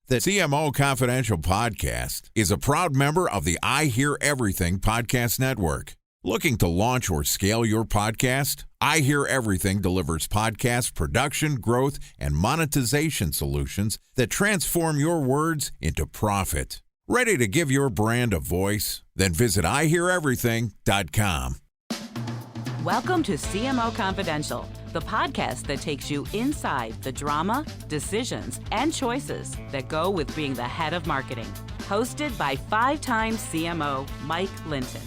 The CMO Confidential podcast is a proud member of the I Hear Everything podcast network. Looking to launch or scale your podcast? I Hear Everything delivers podcast production, growth, and monetization solutions that transform your words into profit. Ready to give your brand a voice? Then visit iheareverything.com. Welcome to CMO Confidential, the podcast that takes you inside the drama, decisions, and choices that go with being the head of marketing. Hosted by five-time CMO Mike Linton.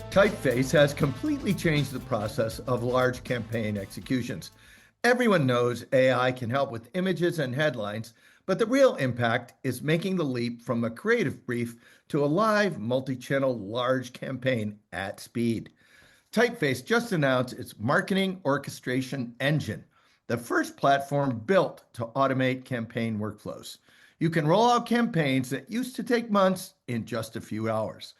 Typeface has completely changed the process of large campaign executions. Everyone knows AI can help with images and headlines, but the real impact is making the leap from a creative brief to a live, multi-channel, large campaign at speed. Typeface just announced its marketing orchestration engine, the first platform built to automate campaign workflows. You can roll out campaigns that used to take months in just a few hours.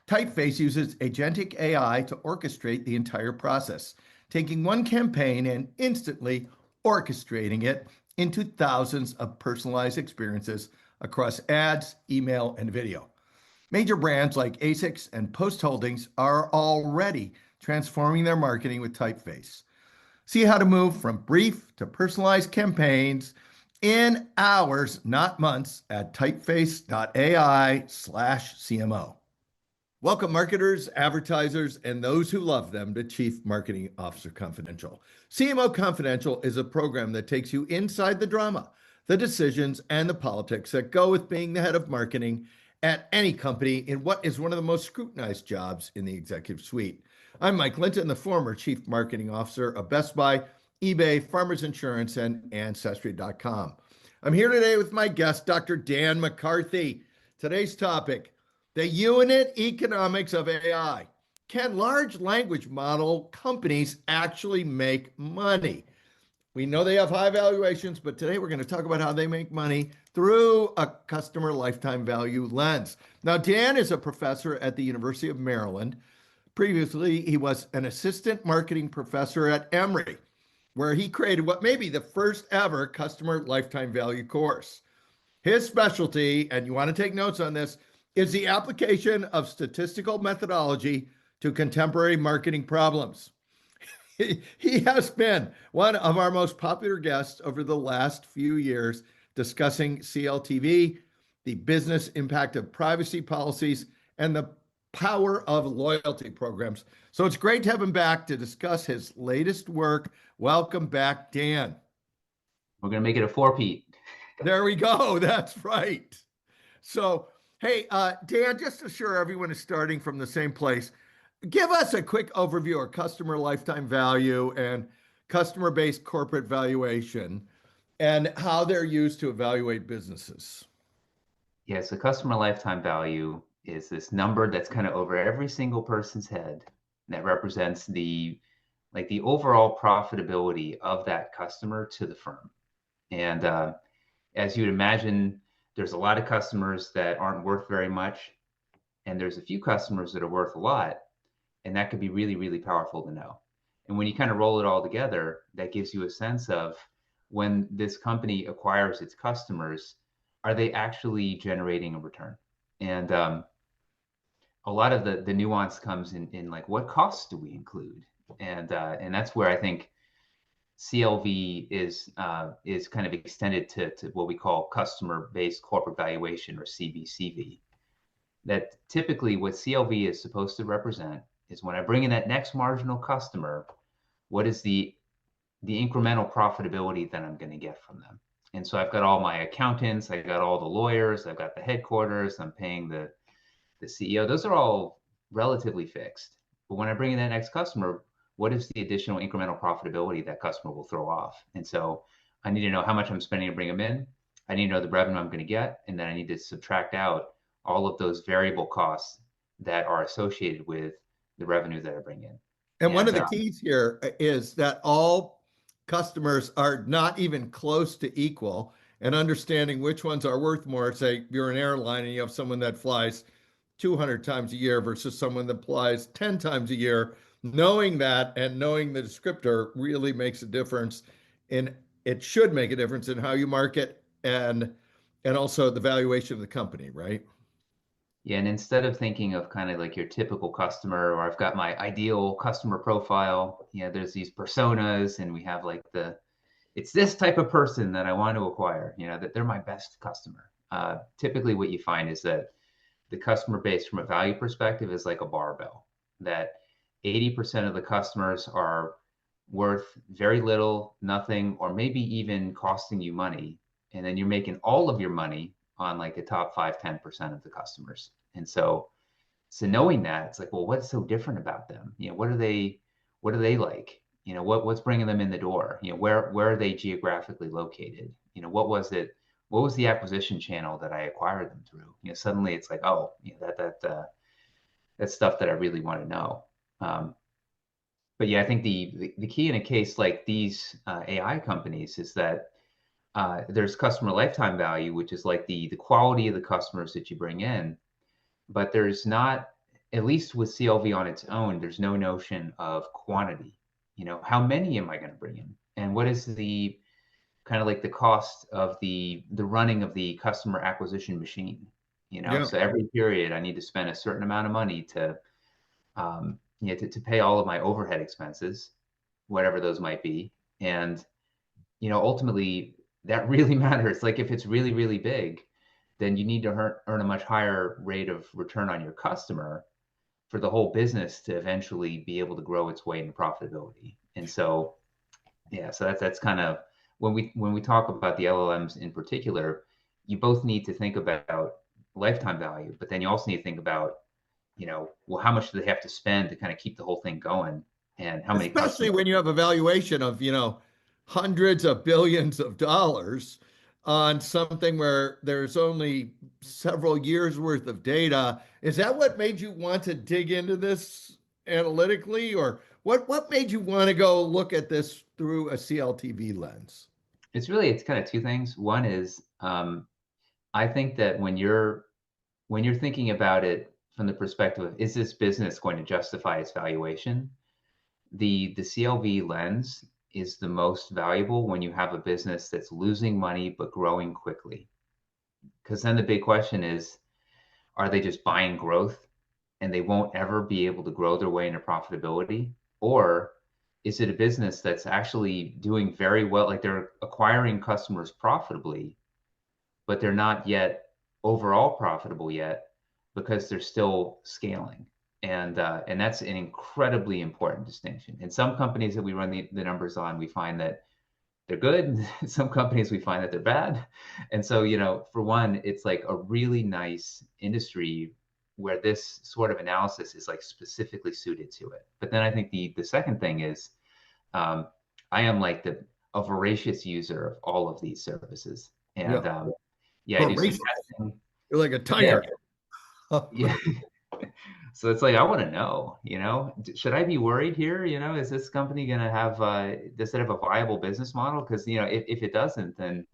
Typeface uses agentic AI to orchestrate the entire process, taking one campaign and instantly orchestrating it into thousands of personalized experiences across ads, email, and video. Major brands like ASICS and Post Holdings are already transforming their marketing with Typeface. See how to move from brief to personalized campaigns in hours, not months, at typeface.ai/CMO. Welcome, marketers, advertisers, and those who love them to Chief Marketing Officer Confidential. CMO Confidential is a program that takes you inside the drama, the decisions, and the politics that go with being the head of marketing at any company in what is one of the most scrutinized jobs in the executive suite. I'm Mike Linton, the former Chief Marketing Officer of Best Buy, eBay, Farmers Insurance, and Ancestry.com. I'm here today with my guest, Dr. Dan McCarthy. Today's topic: the unit economics of AI. Can large language model companies actually make money? We know they have high valuations, but today we're going to talk about how they make money through a customer lifetime value lens. Now, Dan is a professor at the University of Maryland. Previously, he was an assistant marketing professor at Emory, where he created what may be the first ever customer lifetime value course. His specialty, and you want to take notes on this, is the application of statistical methodology to contemporary marketing problems. He has been one of our most popular guests over the last few years discussing CLTV, the business impact of privacy policies, and the power of loyalty programs. So it's great to have him back to discuss his latest work. Welcome back, Dan. We're going to make it a four-peat. There we go. That's right. So, hey, Dan, just to assure everyone is starting from the same place, give us a quick overview of customer lifetime value and customer-based corporate valuation and how they're used to evaluate businesses. Yeah, so customer lifetime value is this number that's kind of over every single person's head that represents the overall profitability of that customer to the firm. And as you would imagine, there's a lot of customers that aren't worth very much, and there's a few customers that are worth a lot, and that could be really, really powerful to know. And when you kind of roll it all together, that gives you a sense of when this company acquires its customers, are they actually generating a return? And a lot of the nuance comes in like, what costs do we include? And that's where I think CLV is kind of extended to what we call customer-based corporate valuation, or CBCV. That typically what CLV is supposed to represent is when I bring in that next marginal customer, what is the incremental profitability that I'm going to get from them? And so I've got all my accountants, I got all the lawyers, I've got the headquarters, I'm paying the CEO. Those are all relatively fixed. But when I bring in that next customer, what is the additional incremental profitability that customer will throw off? And so I need to know how much I'm spending to bring them in. I need to know the revenue I'm going to get. And then I need to subtract out all of those variable costs that are associated with the revenue that I bring in. And one of the keys here is that all customers are not even close to equal, and understanding which ones are worth more. Say you're an airline and you have someone that flies 200 times a year versus someone that flies 10 times a year. Knowing that and knowing the descriptor really makes a difference it should make a difference in how you market and And also the valuation of the company, right? Yeah, and instead of thinking of kind of like your typical customer, or I've got my ideal customer profile, there's these personas, and we have like it's this type of person that I want to acquire, that they're my best customer. Typically, what you find is that the customer base from a value perspective is like a barbell, that 80% of the customers are worth very little, nothing, or maybe even costing you money. And then you're making all of your money on like the top 5, 10% of the customers. And so knowing that, it's like, well, what's so different about them? What are they like? What's bringing them in the door? Where are they geographically located? What was the acquisition channel that I acquired them through? Suddenly it's like, oh, that's stuff that I really want to know. But yeah, I think the key in a case like these AI companies is that there's customer lifetime value, which is like the quality of the customers that you bring in, but there's not, at least with CLV on its own, there's no notion of quantity. How many am I going to bring in, and what is the kind of like the cost of the running of the customer acquisition machine? Yeah. So every period I need to spend a certain amount of money to pay all of my overhead expenses, whatever those might be. And ultimately that really matters. Like if it's really, really big, then you need to earn a much higher rate of return on your customer for the whole business to eventually be able to grow its way into profitability. And so, yeah, so that's kind of when we talk about the LLMs in particular, you both need to think about lifetime value, but then you also need to think about, well, how much do they have to spend to kind of keep the whole thing going, and how many Especially customers. when you have a valuation of, hundreds of billions of dollars on something where there's only several years worth of data. Is that what made you want to dig into this analytically, or what made you want to go look at this through a CLTV lens? It's kind of two things. One is I think that when you're thinking about it from the perspective of, is this business going to justify its valuation? The CLV lens is the most valuable when you have a business that's losing money but growing quickly. Because then the big question is, are they just buying growth and they won't ever be able to grow their way into profitability? Or is it a business that's actually doing very well, like they're acquiring customers profitably, but they're not yet overall profitable yet because they're still scaling. And that's an incredibly important distinction. In some companies that we run the numbers on, we find that they're good. In some companies we find that they're bad. And so, for one, it's like a really nice industry where this sort of analysis is like specifically suited to it. But then I think the second thing is, um, I am like a voracious user of all of these services. Yeah. And yeah, I do some Voracious. testing. You're like a Yeah, tiger. yeah. So it's like, I want to know, should I be worried here? Is this company going to have, does it have a viable business model? Because, if it doesn't, then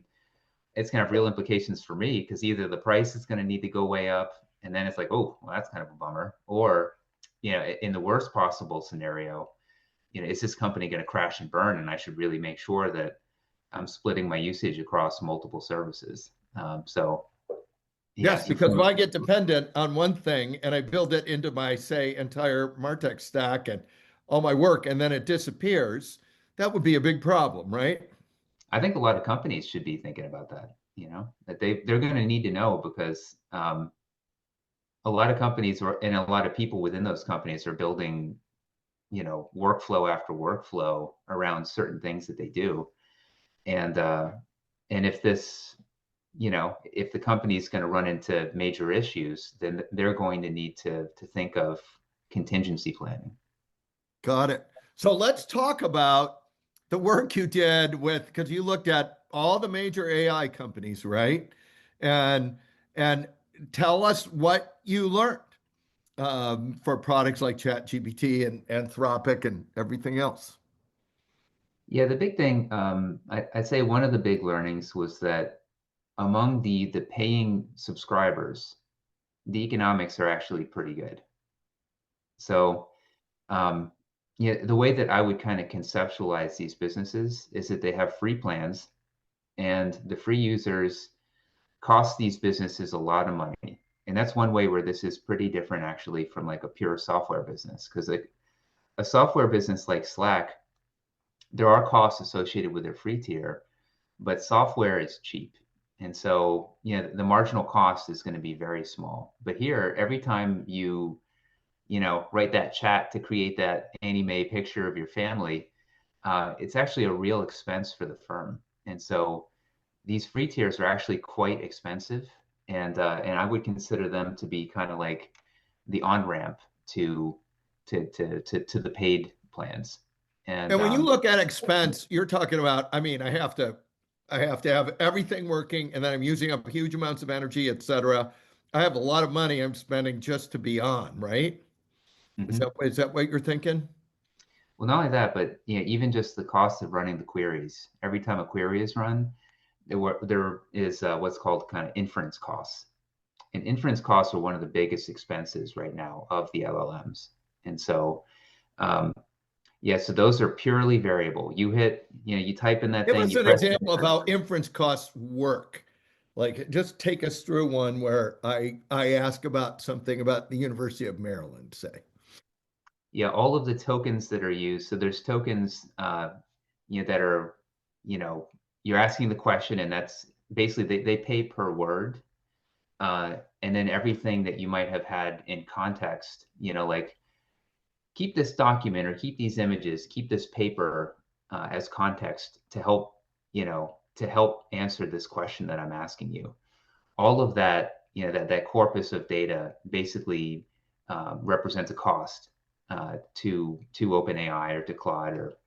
it's going to have real implications for me, because either the price is going to need to go way up, and then it's like, oh, well, that's kind of a bummer. Or, in the worst possible scenario, is this company going to crash and burn? And I should really make sure that I'm splitting my usage across multiple services. So, yeah, Yes, because if I get dependent on one thing and I build it into my, say, entire Martech stack and all my work, and then it disappears, that would be a big problem, right? I think a lot of companies should be thinking about that, that they're going to need to know, because a lot of companies and a lot of people within those companies are building, workflow after workflow around certain things that they do. And if if the company is going to run into major issues, then they're going to need to think of contingency planning. Got it. So let's talk about the work you did with, because you looked at all the major AI companies, right? And and tell us what you learned for products like ChatGPT and Anthropic and everything else. Yeah, the big thing, I'd say one of the big learnings was that among the paying subscribers, the economics are actually pretty good. So, um, yeah, the way that I would kind of conceptualize these businesses is that they have free plans, and the free users costs these businesses a lot of money. And that's one way where this is pretty different actually from like a pure software business. Because like a software business like Slack, there are costs associated with their free tier, but software is cheap. And so, the marginal cost is going to be very small. But here, every time you write that chat to create that anime picture of your family, it's actually a real expense for the firm. And so these free tiers are actually quite expensive. And I would consider them to be kind of like the on-ramp to the paid plans. And And when you look at expense, you're talking about, I mean, I have to have everything working, and then I'm using up huge amounts of energy, et cetera. I have a lot of money I'm spending just to be on, right? Is Mhm. that what you're thinking? Well, not only that, but even just the cost of running the queries. Every time a query is run, there is what's called kind of inference costs. And inference costs are one of the biggest expenses right now of the LLMs. And so, um, yeah, so those are purely variable. You type in that Give thing, us you an press example of enter. how inference costs work. Like, just take us through one where I ask about something about the University of Maryland, say. Yeah, all of the tokens that are used. So there's tokens, that are, you know, you're asking the question, and that's basically they pay per word. And then everything that you might have had in context, like keep this document or keep these images, keep this paper as context to help answer this question that I'm asking you. All of that, that corpus of data basically represents a cost to OpenAI or to Claude or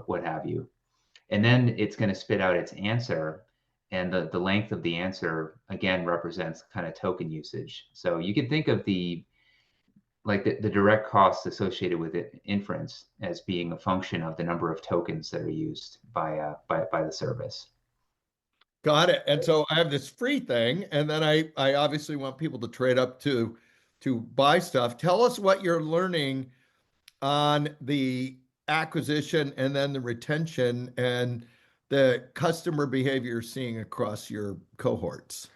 what have you. And then it's going to spit out its answer, and the length of the answer again represents kind of token usage. So you can think of the direct costs associated with inference as being a function of the number of tokens that are used by the service. Got it. And so I have this free thing, and then I obviously want people to trade up to buy stuff. Tell us what you're learning on the acquisition and then the retention and the customer behavior you're seeing across your cohorts.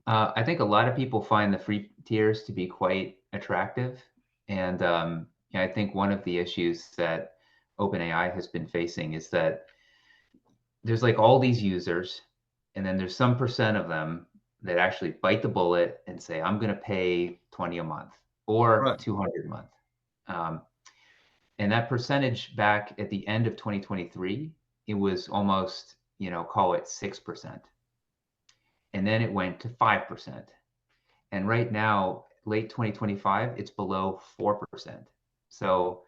I think a lot of people find the free tiers to be quite attractive, and I think one of the issues that OpenAI has been facing is that there's like all these users, and then there's some percent of them that actually bite the bullet and say, I'm going to pay 20 a month or Right. 200 a month. Um, and that percentage back at the end of 2023, it was almost, call it 6%. And then it went to 5%. And right now, late 2025, it's below 4%. So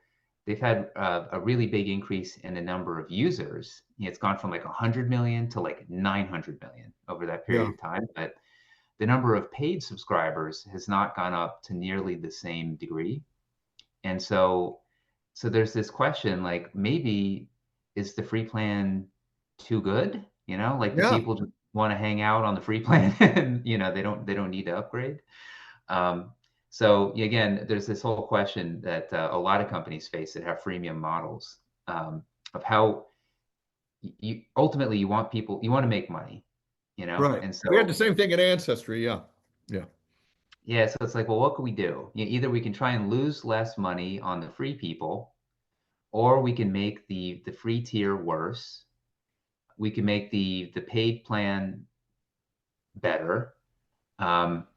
they've had a really big increase in the number of users. It's gone from like 100 million to like 900 million over that period Yeah. of time. But the number of paid subscribers has not gone up to nearly the same degree. And so there's this question, like maybe is the free plan too good? Like the Yeah. people just want to hang out on the free plan and they don't need to upgrade. Um, so again, there's this whole question that a lot of companies face that have freemium models, of how you ultimately you want to make money, Right. and We had the so same thing in Ancestry. Yeah. Yeah. yeah, so it's like, well, what can we do? Either we can try and lose less money on the free people, or we can make the free tier worse. We can make the paid plan better. Um,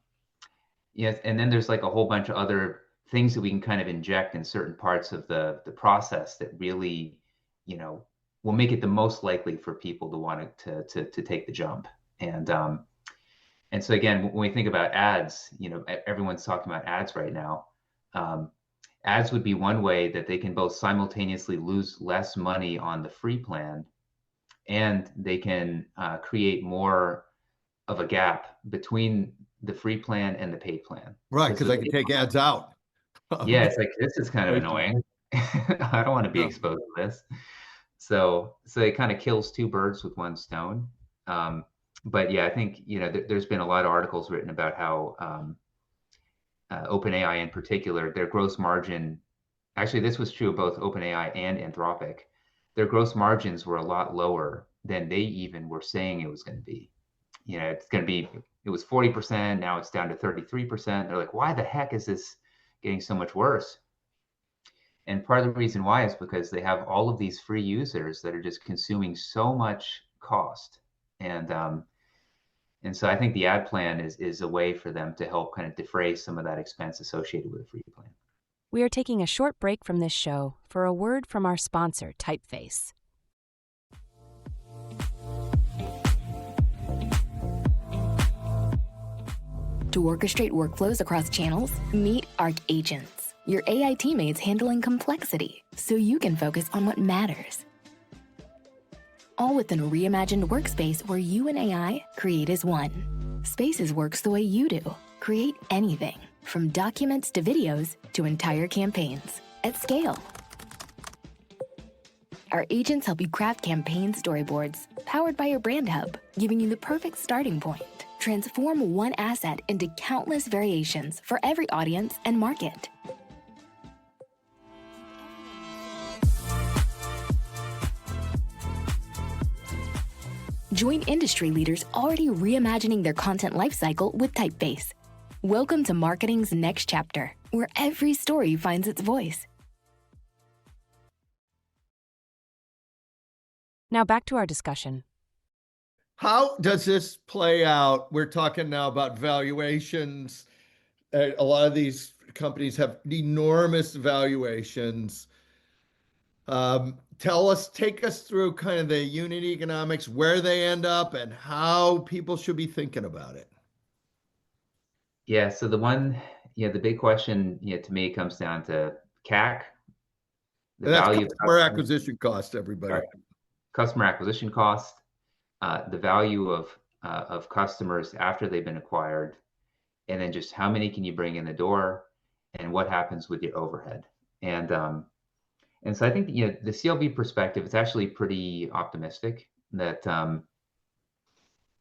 Yes, and then there's like a whole bunch of other things that we can kind of inject in certain parts of the process that really, you know, will make it the most likely for people to want to take the jump. And so again, when we think about ads, everyone's talking about ads right now. Um, Ads would be one way that they can both simultaneously lose less money on the free plan, and they can create more of a gap between the free plan and the paid plan. Right. Because Because I can take ads out. yeah, it's like this is kind of annoying. I don't want to be Yeah. exposed to this. So it kind of kills two birds with one stone. Um, but yeah, I think there's been a lot of articles written about how OpenAI in particular, their gross margin. Actually, this was true of both OpenAI and Anthropic. Their gross margins were a lot lower than they even were saying it was going to be. it's going to be, it was 40%, now it's down to 33%. They're like, why the heck is this getting so much worse? And part of the reason why is because they have all of these free users that are just consuming so much cost. And so I think the ad plan is a way for them to help kind of defray some of that expense associated with a free plan. We are taking a short break from this show for a word from our sponsor, Typeface. To orchestrate workflows across channels, meet Arc Agents, your AI teammates handling complexity so you can focus on what matters. All within a reimagined workspace where you and AI create as one. Spaces works the way you do. Create anything, from documents to videos to entire campaigns, at scale. Our agents help you craft campaign storyboards, powered by your Brand Hub, giving you the perfect starting point. Transform one asset into countless variations for every audience and market. Join industry leaders already reimagining their content lifecycle with Typeface. Welcome to marketing's next chapter, where every story finds its voice. Now back to our discussion. How does this play out? We're talking now about valuations. A lot of these companies have enormous valuations. Take us through kind of the unit economics, where they end up, and how people should be thinking about it. Yeah, so the big question, to me comes down to CAC, the And that's value of customer acquisition cost, everybody. Right. Customer acquisition cost, the value of customers after they've been acquired, and then just how many can you bring in the door, and what happens with your overhead. And so I think the CLV perspective, it's actually pretty optimistic that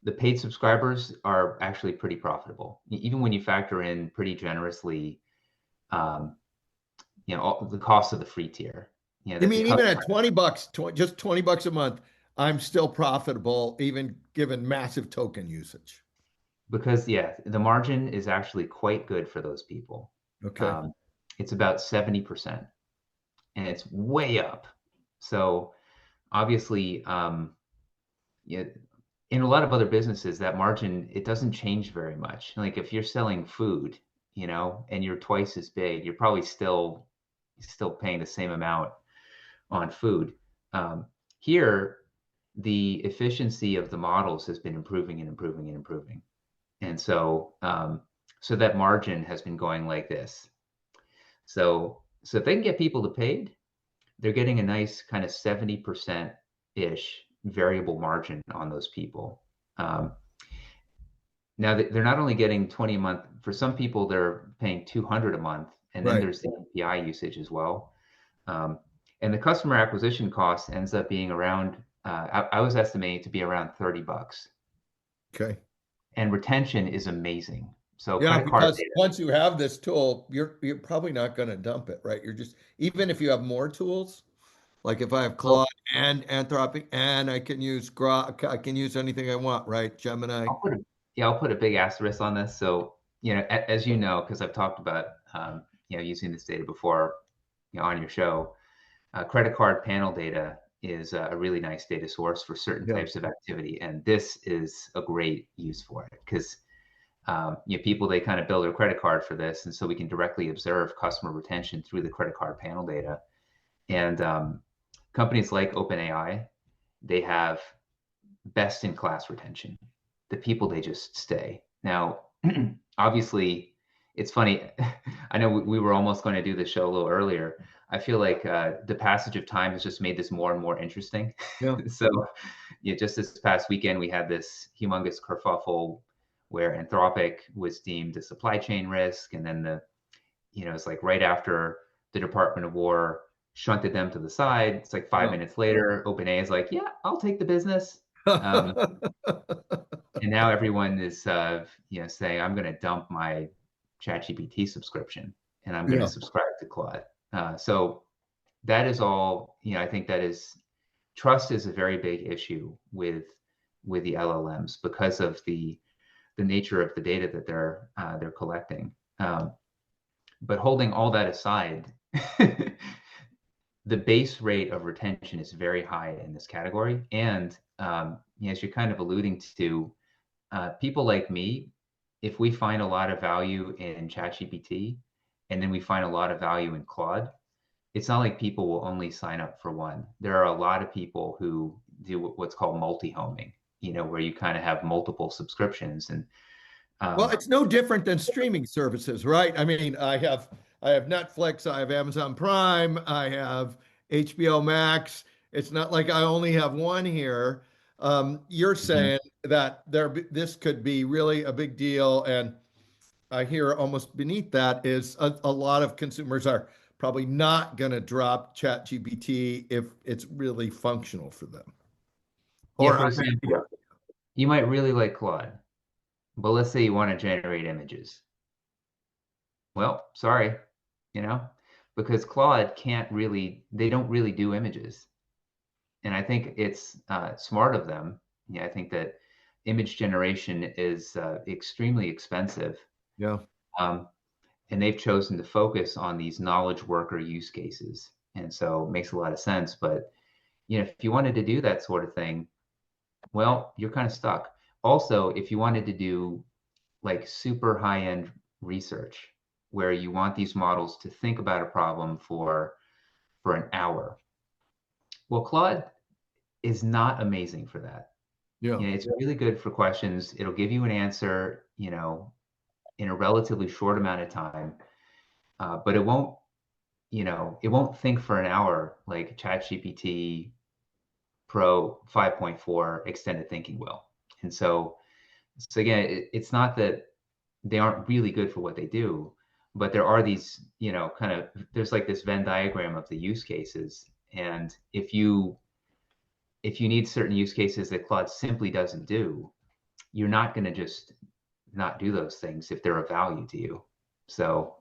the paid subscribers are actually pretty profitable, even when you factor in pretty generously, all the cost of the free tier. You mean even at $20, just $20 a month, I'm still profitable, even given massive token usage? Because the margin is actually quite good for those people. Okay. It's about 70%, and it's way up. So obviously, in a lot of other businesses, that margin, it doesn't change very much. Like if you're selling food, and you're twice as big, you're probably still paying the same amount on food. Here, the efficiency of the models has been improving and improving and improving. And so that margin has been going like this. So if they can get people to paid, they're getting a nice kind of 70%-ish variable margin on those people. Now they're not only getting 20 a month, for some people they're paying 200 a month, and then there's the API usage as well. And the customer acquisition cost ends up being around, I was estimating to be around $30. Okay. And retention is amazing. So because once you have this tool, you're probably not going to dump it, right? You're just, even if you have more tools, like if I have Claude and Anthropic, and I can use Grok, I can use anything I want, right? Gemini. I'll put a big asterisk on this. So, as you know, because I've talked about, using this data before, on your show, credit card panel data is a really nice data source for certain types of activity. And this is a great use for it because, people, they kind of build their credit card for this. And so we can directly observe customer retention through the credit card panel data. And companies like OpenAI, they have best in class retention. The people, they just stay. Now, obviously, it's funny. I know we were almost going to do the show a little earlier. I feel like the passage of time has just made this more and more interesting. Yeah. So, just this past weekend, we had this humongous kerfuffle where Anthropic was deemed a supply chain risk, and then it's like right after the Department of War shunted them to the side. It's like 5 minutes later, OpenAI is like, yeah, I'll take the business. And now everyone is, saying, I'm going to dump my ChatGPT subscription and I'm going to subscribe to Claude. So that is all, I think trust is a very big issue with with the LLMs because of the nature of the data that they're collecting. But holding all that aside, the base rate of retention is very high in this category. And as you're kind of alluding to, people like me, if we find a lot of value in ChatGPT and then we find a lot of value in Claude, it's not like people will only sign up for one. There are a lot of people who do what's called multi-homing, where you kind of have multiple subscriptions. And well, it's no different than streaming services, right? I mean, I have Netflix, I have Amazon Prime, I have HBO Max. It's not like I only have one here. You're saying that this could be really a big deal, and I hear almost beneath that is a lot of consumers are probably not going to drop ChatGPT if it's really functional for them. Yeah, for example, you might really like Claude, but let's say you want to generate images. Well, sorry, because Claude they don't really do images. And I think it's smart of them. Yeah, I think that image generation is extremely expensive. Yeah. And they've chosen to focus on these knowledge worker use cases. And so it makes a lot of sense. But, if you wanted to do that sort of thing, well, you're kind of stuck. Also, if you wanted to do like super high-end research where you want these models to think about a problem for an hour, well, Claude is not amazing for that. Yeah. It's really good for questions. It'll give you an answer, in a relatively short amount of time, but it won't think for an hour like ChatGPT Pro 5.4 extended thinking will. And so again, it's not that they aren't really good for what they do, but there are these, there's like this Venn diagram of the use cases. And if you need certain use cases that Claude simply doesn't do, you're not going to just not do those things if they're of value to you. So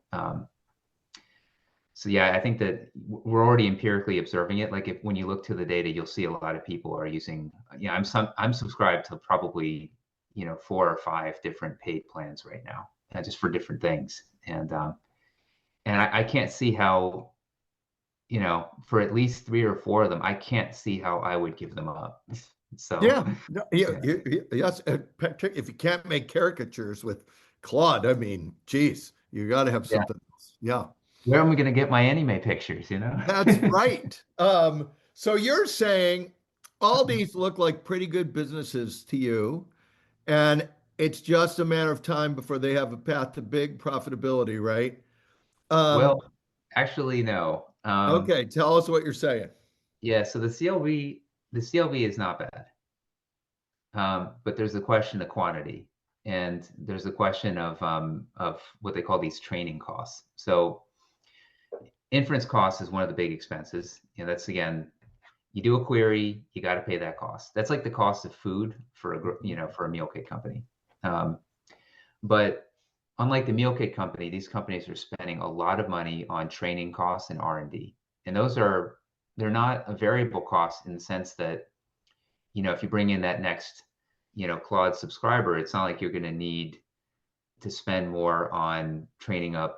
yeah, I think that we're already empirically observing it. Like when you look to the data, you'll see a lot of people are using. I'm subscribed to probably 4 or 5 different paid plans right now, just for different things. And I can't see how, for at least 3 or 4 of them, I can't see how I would give them up. So yes. If you can't make caricatures with Claude, I mean, geez, you got to have something else. Yeah. Where am I going to get my anime pictures? That's right. So you're saying all these look like pretty good businesses to you, and it's just a matter of time before they have a path to big profitability, right? Well, actually, no. Okay, tell us what you're saying. Yeah, so the CLV is not bad, but there's a question of quantity, and there's a question of what they call these training costs. So inference cost is one of the big expenses. That's, again, you do a query, you got to pay that cost. That's like the cost of food for a meal kit company. But unlike the meal kit company, these companies are spending a lot of money on training costs and R&D, and they're not a variable cost in the sense that, if you bring in that next, Claude subscriber, it's not like you're going to need to spend more on training up,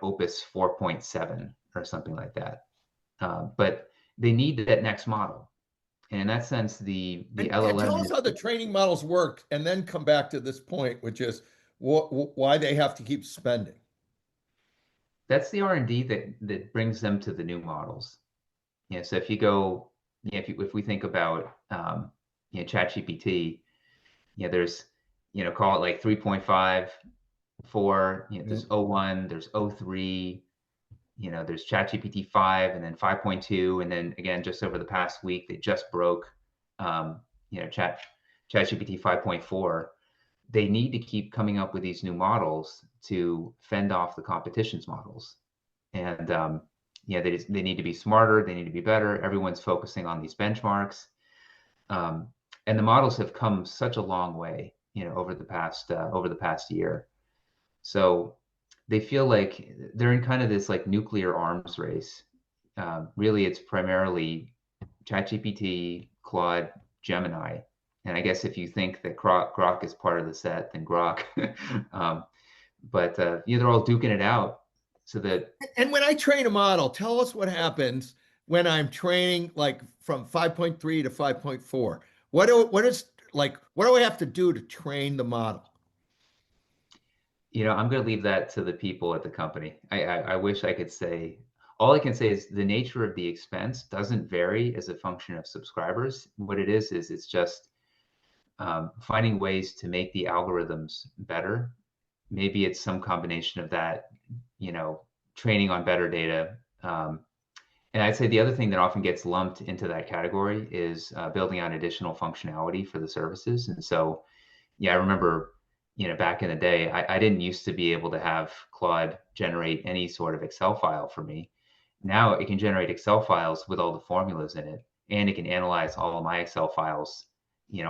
Opus 4.7 or something like that. But they need that next model. And in that sense, the LLM. Tell us how the training models work, and then come back to this point, which is why they have to keep spending. That's the R&D that brings them to the new models. So if you go, if we think about ChatGPT, there's call it like 3.5, 4, there's 01, there's 03, there's ChatGPT 5, and then 5.2, and then again, just over the past week, they just broke ChatGPT 5.4. They need to keep coming up with these new models to fend off the competition's models. And they need to be smarter, they need to be better. Everyone's focusing on these benchmarks. And the models have come such a long way, over the past year. So they feel like they're in kind of this like nuclear arms race. Really, it's primarily ChatGPT, Claude, Gemini, And I guess if you think that Grok is part of the set, then Grok. But they're all duking it out so that. And when I train a model, tell us what happens when I'm training like from 5.3 to 5.4. What do I have to do to train the model? I'm going to leave that to the people at the company. I wish I could say. All I can say is the nature of the expense doesn't vary as a function of subscribers. What it is it's just finding ways to make the algorithms better. Maybe it's some combination of that, training on better data. And I'd say the other thing that often gets lumped into that category is building on additional functionality for the services. And so, I remember, back in the day, I didn't used to be able to have Claude generate any sort of Excel file for me. Now it can generate Excel files with all the formulas in it, and it can analyze all of my Excel files,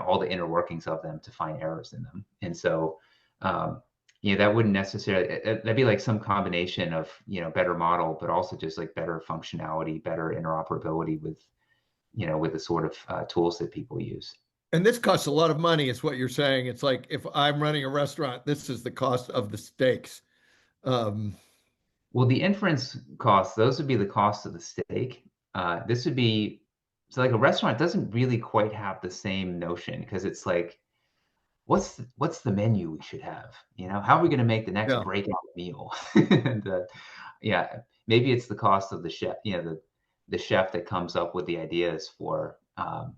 all the inner workings of them to find errors in them. And so, that wouldn't necessarily, that'd be like some combination of, better model, but also just like better functionality, better interoperability with, with the sort of tools that people use. And this costs a lot of money, is what you're saying. It's like if I'm running a restaurant, this is the cost of the steaks. Well, the inference costs, those would be the cost of the steak. This would be, so like a restaurant doesn't really quite have the same notion, because it's like, what's the menu we should have? How are we going to make the next breakout meal? And maybe it's the cost of the chef, the chef that comes up with the ideas for, for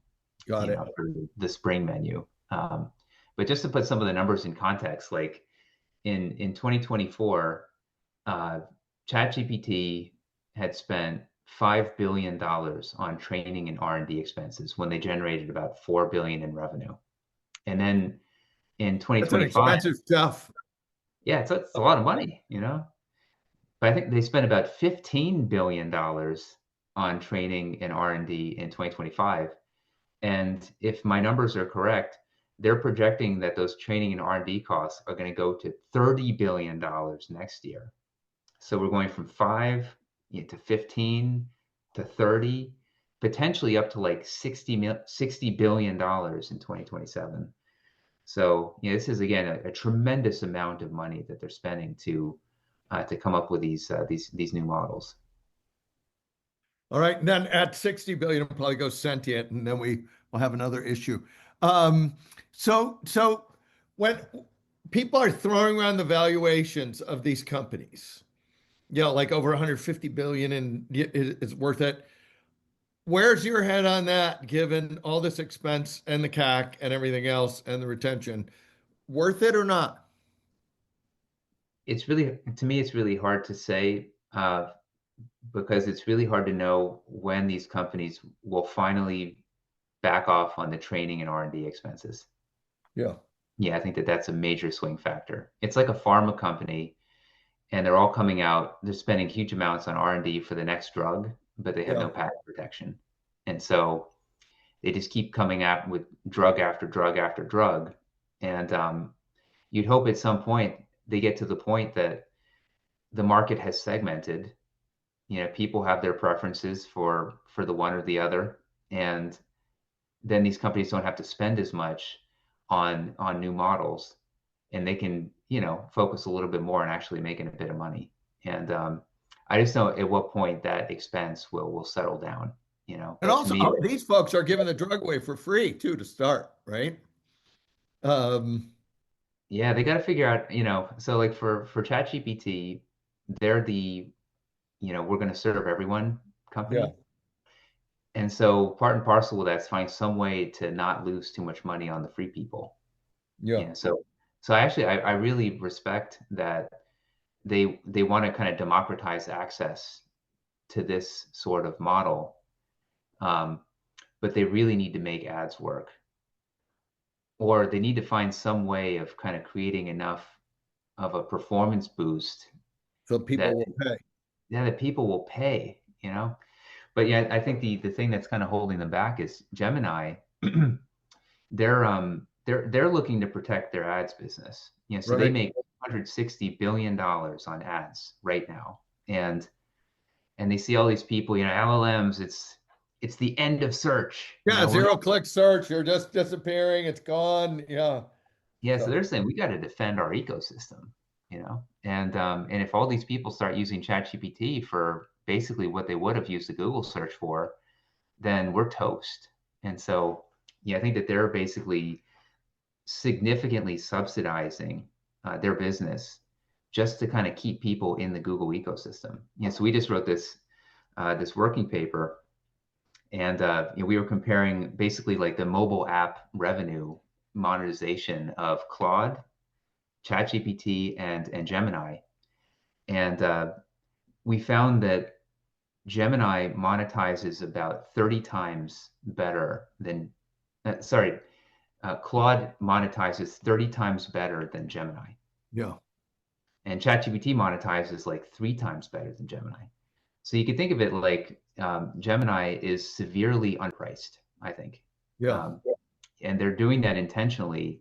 the spring menu. But just to put some of the numbers in context, like in 2024, ChatGPT had spent $5 billion on training and R&D expenses when they generated about $4 billion in revenue. And then in 2025, that's expensive stuff. Yeah, it's a lot of money, But I think they spent about $15 billion on training and R&D in 2025. And if my numbers are correct, they're projecting that those training and R&D costs are going to go to $30 billion next year. So we're going from 5 to 15 to 30, potentially up to like $60 billion in 2027. So this is, again, a tremendous amount of money that they're spending to come up with these new models. All right, and then at 60 billion, it'll probably go sentient, and then we will have another issue. So when people are throwing around the valuations of these companies, like over 150 billion, and it's worth it. Where's your head on that, given all this expense and the CAC and everything else and the retention? Worth it or not? To me, it's really hard to say, because it's really hard to know when these companies will finally back off on the training and R&D expenses. Yeah, I think that's a major swing factor. It's like a pharma company, and they're all coming out, they're spending huge amounts on R&D for the next drug, but they have no patent protection. And so they just keep coming out with drug after drug after drug. And you'd hope at some point they get to the point that the market has segmented. People have their preferences for the one or the other. And then these companies don't have to spend as much on new models, and they can, focus a little bit more on actually making a bit of money. And I just know at what point that expense will settle down, And also, these folks are giving the drug away for free too to start, right? Yeah, they got to figure out, so like for ChatGPT, they're the, we're going to serve everyone company. Yeah. And so part and parcel with that is find some way to not lose too much money on the free people. Yeah. So I really respect that they want to kind of democratize access to this sort of model. But they really need to make ads work, or they need to find some way of kind of creating enough of a performance boost so people will pay. Yeah, that people will pay, But I think the thing that's kind of holding them back is Gemini. They're looking to protect their ads business. So Right. They make $160 billion on ads right now, and they see all these people, LLMs. it's the end of search. Yeah, zero click search. You're just disappearing. It's gone. Yeah. Yeah, so they're saying we got to defend our ecosystem, and if all these people start using ChatGPT for basically what they would have used the Google search for, then we're toast. And so, yeah, I think that they're basically significantly subsidizing their business just to kind of keep people in the Google ecosystem. So we just wrote this working paper, and we were comparing basically like the mobile app revenue monetization of Claude, ChatGPT, and Gemini, and we found that Gemini monetizes about 30 times better than, Claude monetizes 30 times better than Gemini. Yeah. And ChatGPT monetizes like 3 times better than Gemini. So you can think of it like Gemini is severely unpriced, I think. Yeah. And they're doing that intentionally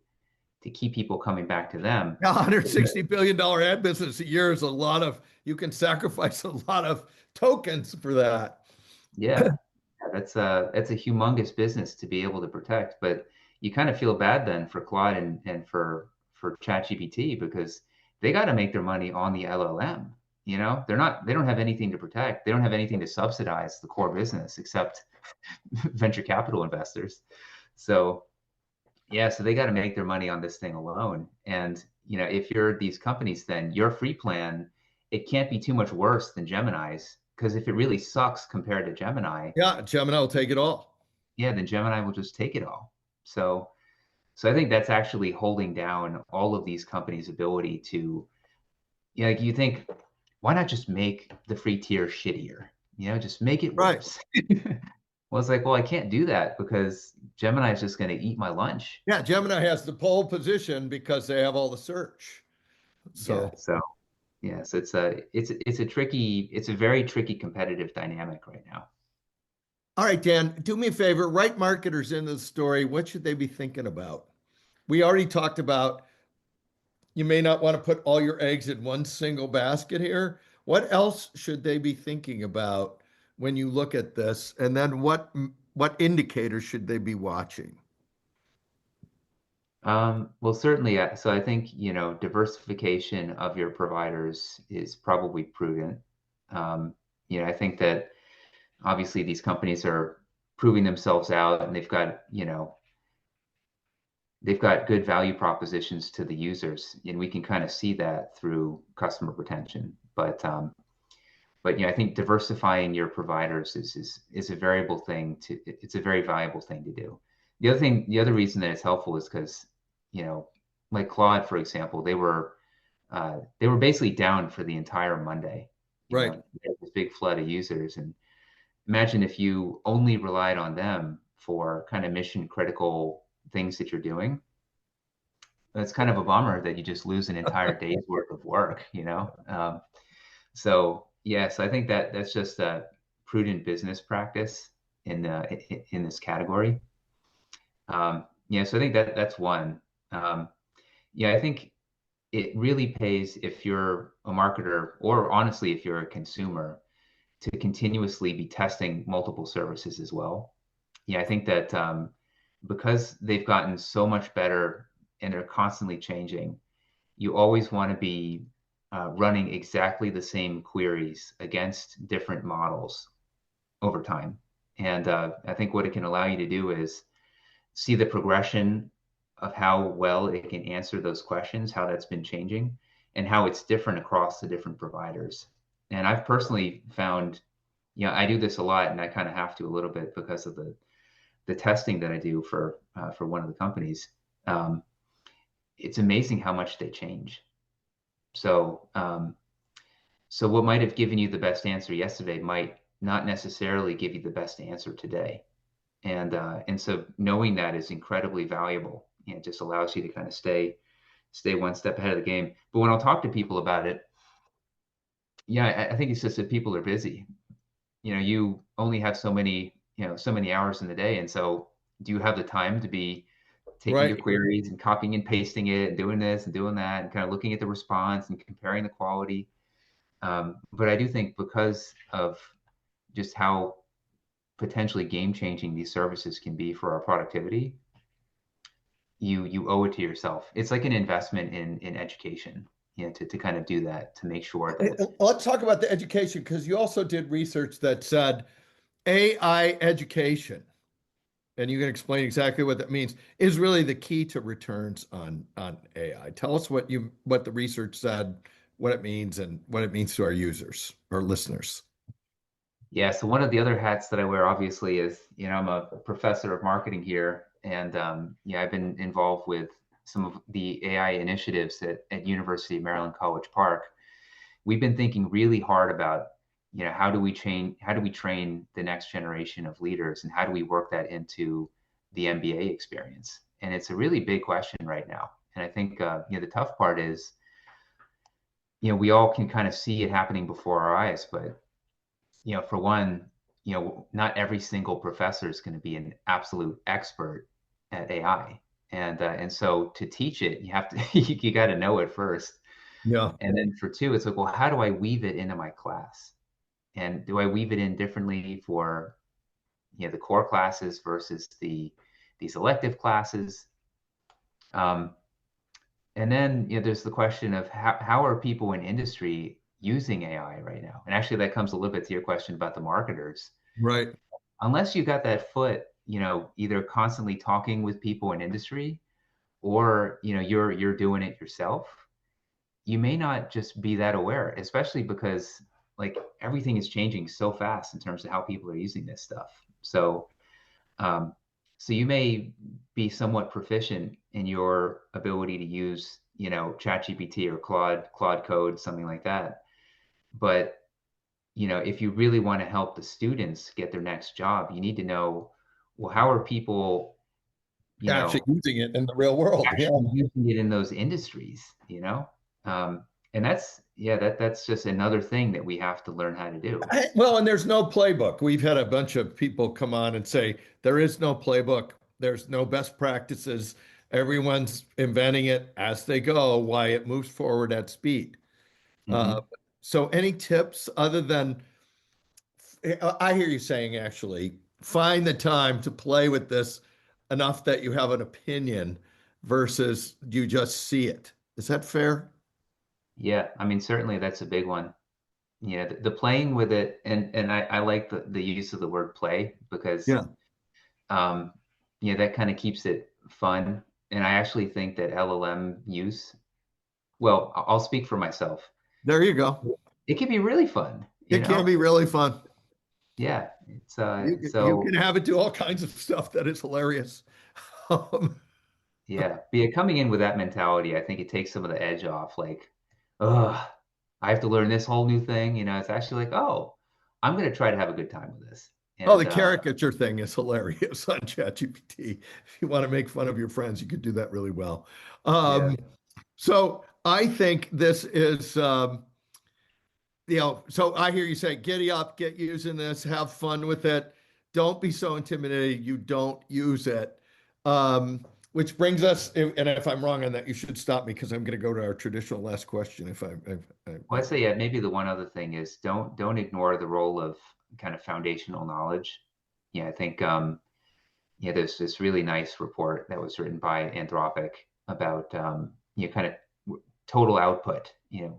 to keep people coming back to them. $160 billion ad business a year is a lot of, you can sacrifice a lot of tokens for that. Yeah, that's a humongous business to be able to protect. But you kind of feel bad then for Claude and for ChatGPT, because they got to make their money on the LLM. They don't have anything to protect. They don't have anything to subsidize the core business except venture capital investors. So yeah, so they got to make their money on this thing alone. And if you're these companies, then your free plan, it can't be too much worse than Gemini's, because if it really sucks compared to Gemini, yeah, Gemini will take it all. Yeah, then Gemini will just take it all. So I think that's actually holding down all of these companies' ability to, like you think, why not just make the free tier shittier? Just make it worse. Right. Well, it's like, well, I can't do that because Gemini is just going to eat my lunch. Yeah, Gemini has the pole position because they have all the search. So it's a very tricky competitive dynamic right now. All right, Dan, do me a favor, write marketers into the story. What should they be thinking about? We already talked about you may not want to put all your eggs in one single basket here. What else should they be thinking about when you look at this? And then what indicators should they be watching? Well, certainly. So I think, diversification of your providers is probably prudent. I think that obviously these companies are proving themselves out, and they've got good value propositions to the users, and we can kind of see that through customer retention. But I think diversifying your providers is a variable thing it's a very valuable thing to do. The other reason that it's helpful is because, like Claude, for example, they were basically down for the entire Monday. Right. This big flood of users, and imagine if you only relied on them for kind of mission critical things that you're doing. It's kind of a bummer that you just lose an entire day's worth of work, So yes, I think that's just a prudent business practice in this category. So I think that's one. I think it really pays if you're a marketer, or honestly, if you're a consumer, to continuously be testing multiple services as well. I think that because they've gotten so much better and they're constantly changing, you always want to be running exactly the same queries against different models over time. And I think what it can allow you to do is see the progression of how well it can answer those questions, how that's been changing, and how it's different across the different providers. And I've personally found, I do this a lot, and I kind of have to a little bit because of the testing that I do for one of the companies. It's amazing how much they change. So what might have given you the best answer yesterday might not necessarily give you the best answer today. And so knowing that is incredibly valuable. It just allows you to kind of stay one step ahead of the game. But when I'll talk to people about it, I think it's just that people are busy. You only have so many hours in the day. And so do you have the time to be taking your queries and copying and pasting it and doing this and doing that and kind of looking at the response and comparing the quality? But I do think because of just how potentially game changing these services can be for our productivity, you owe it to yourself. It's like an investment in education, to kind of do that, to make sure that. Let's talk about the education, because you also did research that said AI education, and you can explain exactly what that means, is really the key to returns on AI. Tell us what the research said, what it means, and what it means to our users or listeners. Yeah, so one of the other hats that I wear, obviously, is, I'm a professor of marketing here, and I've been involved with some of the AI initiatives at University of Maryland College Park. We've been thinking really hard about, how do we train the next generation of leaders, and how do we work that into the MBA experience? And it's a really big question right now. And I think the tough part is, we all can kind of see it happening before our eyes, but for one, not every single professor is going to be an absolute expert at AI. And so to teach it, you have to, you got to know it first. Yeah. And then for two, it's like, well, how do I weave it into my class? And do I weave it in differently for, the core classes versus these elective classes? And then, there's the question of how are people in industry using AI right now? And actually, that comes a little bit to your question about the marketers. Right. Unless you got that foot, either constantly talking with people in industry, or you're doing it yourself, you may not just be that aware, especially because like everything is changing so fast in terms of how people are using this stuff. So so you may be somewhat proficient in your ability to use, ChatGPT or Claude Code, something like that. But, if you really want to help the students get their next job, you need to know, well, how are people, Actually using it in the real world. Yeah. actually using it in those industries, and that's just another thing that we have to learn how to do. Well, and there's no playbook. We've had a bunch of people come on and say there is no playbook. There's no best practices. Everyone's inventing it as they go, why it moves forward at speed. Mhm. So any tips other than, I hear you saying, actually, find the time to play with this enough that you have an opinion versus you just see it. Is that fair? Yeah, I mean, certainly that's a big one. Yeah, the playing with it, and I like the use of the word play, because Yeah. um, that kind of keeps it fun. And I actually think that LLM use, well, I'll speak for myself. There you go. It can be really fun, It can be really fun. Yeah, it's You can have it do all kinds of stuff that is hilarious. Um, yeah. But yeah, coming in with that mentality, I think it takes some of the edge off. Like, oh, I have to learn this whole new thing. It's actually like, oh, I'm going to try to have a good time with this. Oh, the And caricature thing is hilarious on ChatGPT. If you want to make fun of your friends, you could do that really well. yeah, So I think this is, so I hear you say, giddy up, get using this, have fun with it. Don't be so intimidated you don't use it. Which brings us, and if I'm wrong on that, you should stop me because I'm going to go to our traditional last question. well, I'd say, yeah, maybe the one other thing is don't ignore the role of kind of foundational knowledge. Yeah, I think there's this really nice report that was written by Anthropic about kind of total output. The Yeah.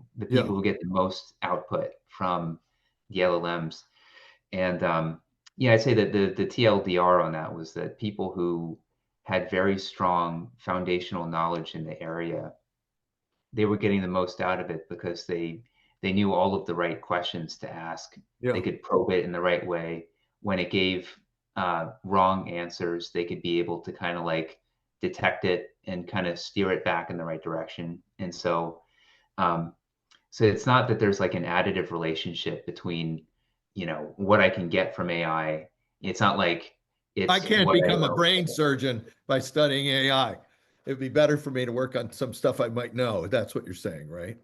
people who get the most output from the LLMs, and I'd say that the TLDR on that was that people who had very strong foundational knowledge in the area, they were getting the most out of it because they knew all of the right questions to ask. Yeah. They could probe it in the right way. When it gave wrong answers, they could be able to kind of like detect it and kind of steer it back in the right direction. And so it's not that there's like an additive relationship between, what I can get from AI. It's not like it's I can't what I become a know. brain surgeon by studying AI. It'd be better for me to work on some stuff I might know. That's what you're saying, right?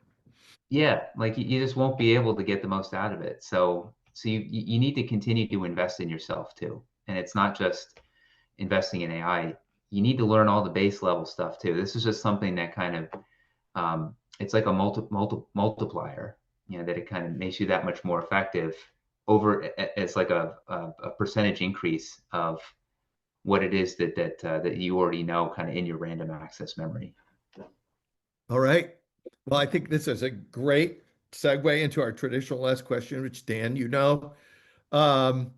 Yeah, like you just won't be able to get the most out of it. So you need to continue to invest in yourself too. And it's not just investing in AI. You need to learn all the base level stuff too. This is just something that kind of it's like a multiplier, that it kind of makes you that much more effective over as like a percentage increase of what it is that you already know kind of in your random access memory. All right. Well, I think this is a great segue into our traditional last question, which Dan, um,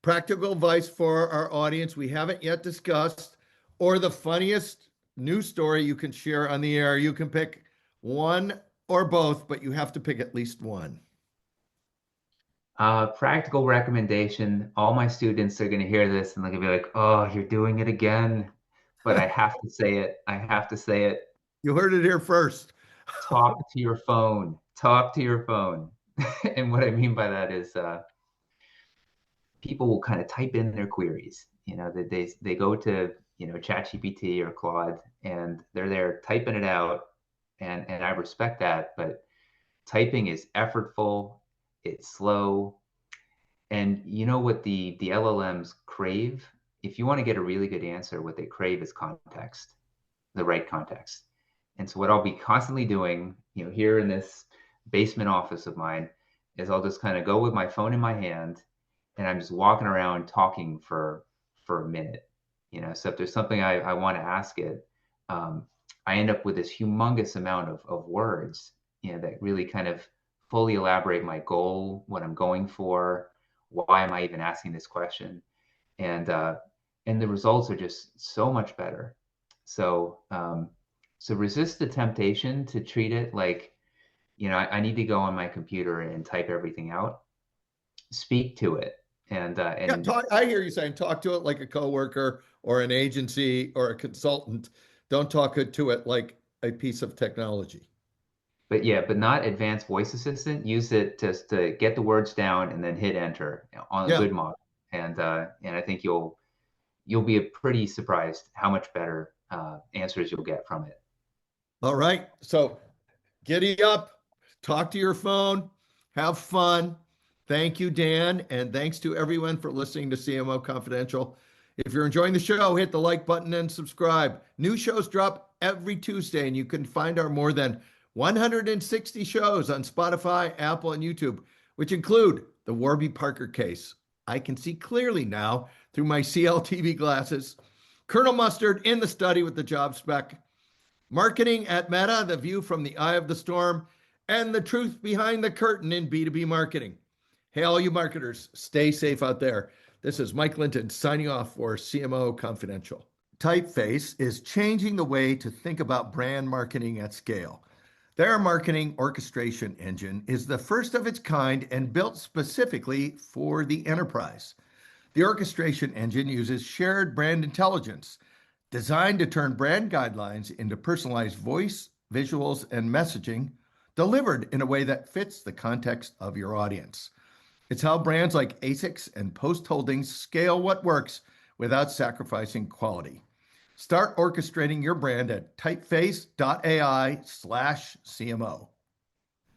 practical advice for our audience we haven't yet discussed, or the funniest news story you can share on the air. You can pick one or both, but you have to pick at least one. Practical recommendation. All my students are going to hear this and they're going to be like, oh, you're doing it again. But I have to say it. I have to say it. You heard it here first. Talk to your phone. Talk to your phone. And what I mean by that is people will kind of type in their queries. That they go to ChatGPT or Claude and they're there typing it out, and I respect that. But typing is effortful. It's slow. And you know what the LLMs crave? If you want to get a really good answer, what they crave is context, the right context. And so what I'll be constantly doing, here in this basement office of mine, is I'll just kind of go with my phone in my hand and I'm just walking around talking for a minute. So if there's something I want to ask it, I end up with this humongous amount of words, that really kind of fully elaborate my goal, what I'm going for, why am I even asking this question, and the results are just so much better. So so resist the temptation to treat it like, I need to go on my computer and type everything out. Speak to it, and Yeah, I hear you saying talk to it like a coworker or an agency or a consultant. Don't talk to it like a piece of technology. but not advanced voice assistant. Use it just to get the words down and then hit enter on a Yeah. good model. And I think you'll be pretty surprised how much better answers you'll get from it. All right. So giddy up, talk to your phone, have fun. Thank you, Dan. And thanks to everyone for listening to CMO Confidential. If you're enjoying the show, hit the like button and subscribe. New shows drop every Tuesday, and you can find our more than 160 shows on Spotify, Apple, and YouTube, which include the Warby Parker case. I can see clearly now through my CLTV glasses. Colonel Mustard in the study with the job spec. Marketing at Meta, the view from the eye of the storm, and the truth behind the curtain in B2B marketing. Hey, all you marketers, stay safe out there. This is Mike Linton signing off for CMO Confidential. Typeface is changing the way to think about brand marketing at scale. Their marketing orchestration engine is the first of its kind and built specifically for the enterprise. The orchestration engine uses shared brand intelligence, designed to turn brand guidelines into personalized voice, visuals, and messaging delivered in a way that fits the context of your audience. It's how brands like ASICS and Post Holdings scale what works without sacrificing quality. Start orchestrating your brand at typeface.ai/CMO.